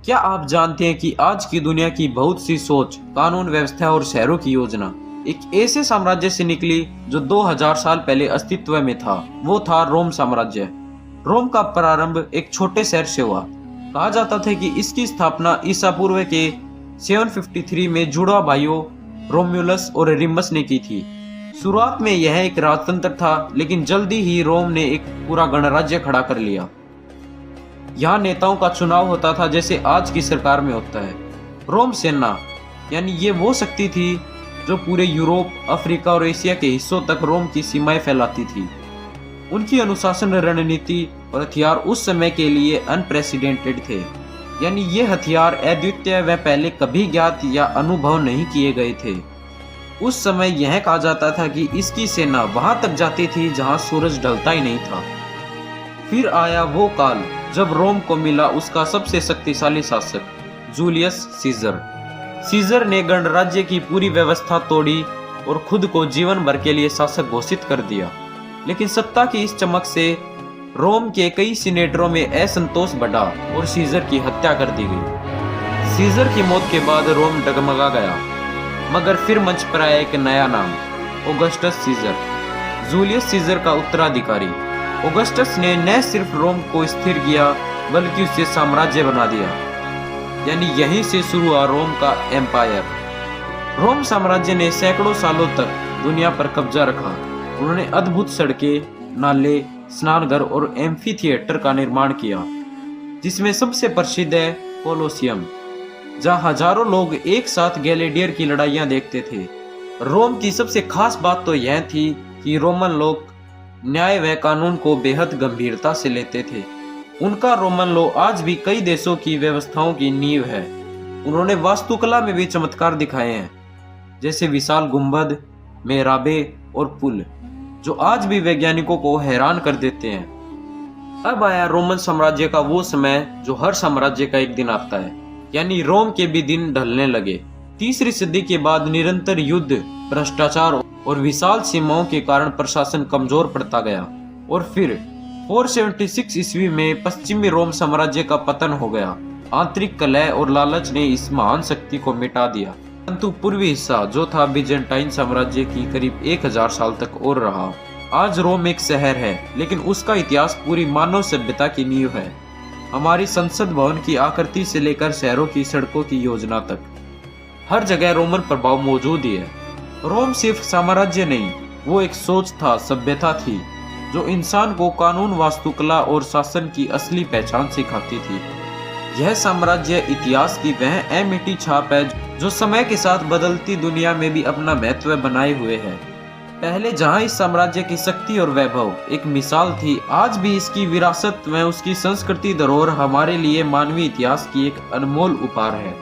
क्या आप जानते हैं कि आज की दुनिया की बहुत सी सोच, कानून व्यवस्था और शहरों की योजना एक ऐसे साम्राज्य से निकली जो 2000 साल पहले अस्तित्व में था। वो था रोम साम्राज्य। रोम का प्रारंभ एक छोटे शहर से हुआ। कहा जाता था कि इसकी स्थापना ईसा पूर्व के 753 में जुड़वा भाइयों रोम्युलस और रिमस ने की थी। शुरुआत में यह एक राजतंत्र था, लेकिन जल्दी ही रोम ने एक पूरा गणराज्य खड़ा कर लिया। यहाँ नेताओं का चुनाव होता था जैसे आज की सरकार में होता है। रोम सेना यानी ये वो शक्ति थी जो पूरे यूरोप, अफ्रीका और एशिया के हिस्सों तक रोम की सीमाएं फैलाती थी। उनकी अनुशासन, रणनीति और हथियार उस समय के लिए अनप्रेसिडेंटेड थे। यानी ये हथियार अद्वितीय व पहले कभी ज्ञात या अनुभव नहीं किए गए थे। उस समय यह कहा जाता था कि इसकी सेना वहां तक जाती थी जहां सूरज ढलता ही नहीं था। फिर आया वो काल जब रोम को मिला उसका सबसे शक्तिशाली शासक जूलियस सीजर। सीजर ने गणराज्य की पूरी व्यवस्था तोड़ी और खुद को जीवन भर के लिए शासक घोषित कर दिया। लेकिन सत्ता की इस चमक से रोम के कई सीनेटरों में असंतोष बढ़ा और सीजर की हत्या कर दी गई। सीजर की मौत के बाद रोम डगमगा गया, मगर फिर मंच पर आया एक नया नाम, ऑगस्टस सीजर, जूलियस सीजर का उत्तराधिकारी। ऑगस्टस ने न सिर्फ रोम को स्थिर किया बल्कि उसे साम्राज्य बना दिया। यानी यहीं से शुरू हुआ रोम का एम्पायर। रोम साम्राज्य ने सैकड़ों सालों तक दुनिया पर कब्जा रखा। उन्होंने अद्भुत सड़कें, नाले, स्नानघर और एम्फी थिएटर का निर्माण किया, जिसमें सबसे प्रसिद्ध है कोलोसियम, जहां हजारों लोग एक साथ ग्लैडिएटर की लड़ाइयां देखते थे। रोम की सबसे खास बात तो यह थी कि रोमन लोग न्याय व कानून को बेहद गंभीरता से लेते थे। उनका रोमन लॉ आज भी कई देशों की व्यवस्थाओं की नींव है। उन्होंने वास्तुकला में भी चमत्कार दिखाए हैं, जैसे विशाल गुंबद, मेहराबे और पुल, जो आज भी वैज्ञानिकों को हैरान कर देते हैं। अब आया रोमन साम्राज्य का वो समय जो हर साम्राज्य का एक दिन आता है। यानी रोम के भी दिन ढलने लगे। तीसरी सदी के बाद निरंतर युद्ध, भ्रष्टाचार और विशाल सीमाओं के कारण प्रशासन कमजोर पड़ता गया और फिर 476 ईस्वी में पश्चिमी रोम साम्राज्य का पतन हो गया। आंतरिक कलह और लालच ने इस महान शक्ति को मिटा दिया, परंतु पूर्वी हिस्सा जो था बिजेंटाइन साम्राज्य की करीब 1000 साल तक और रहा। आज रोम एक शहर है, लेकिन उसका इतिहास पूरी मानव सभ्यता की नींव है। हमारी संसद भवन की आकृति से लेकर शहरों की सड़कों की योजना तक हर जगह रोमन प्रभाव मौजूद ही है। रोम सिर्फ साम्राज्य नहीं, वो एक सोच था, सभ्यता थी, जो इंसान को कानून, वास्तुकला और शासन की असली पहचान सिखाती थी। यह साम्राज्य इतिहास की वह अमिटी छाप है जो समय के साथ बदलती दुनिया में भी अपना महत्व बनाए हुए है। पहले जहां इस साम्राज्य की शक्ति और वैभव एक मिसाल थी, आज भी इसकी विरासत में उसकी संस्कृति धरोहर हमारे लिए मानवीय इतिहास की एक अनमोल उपहार है।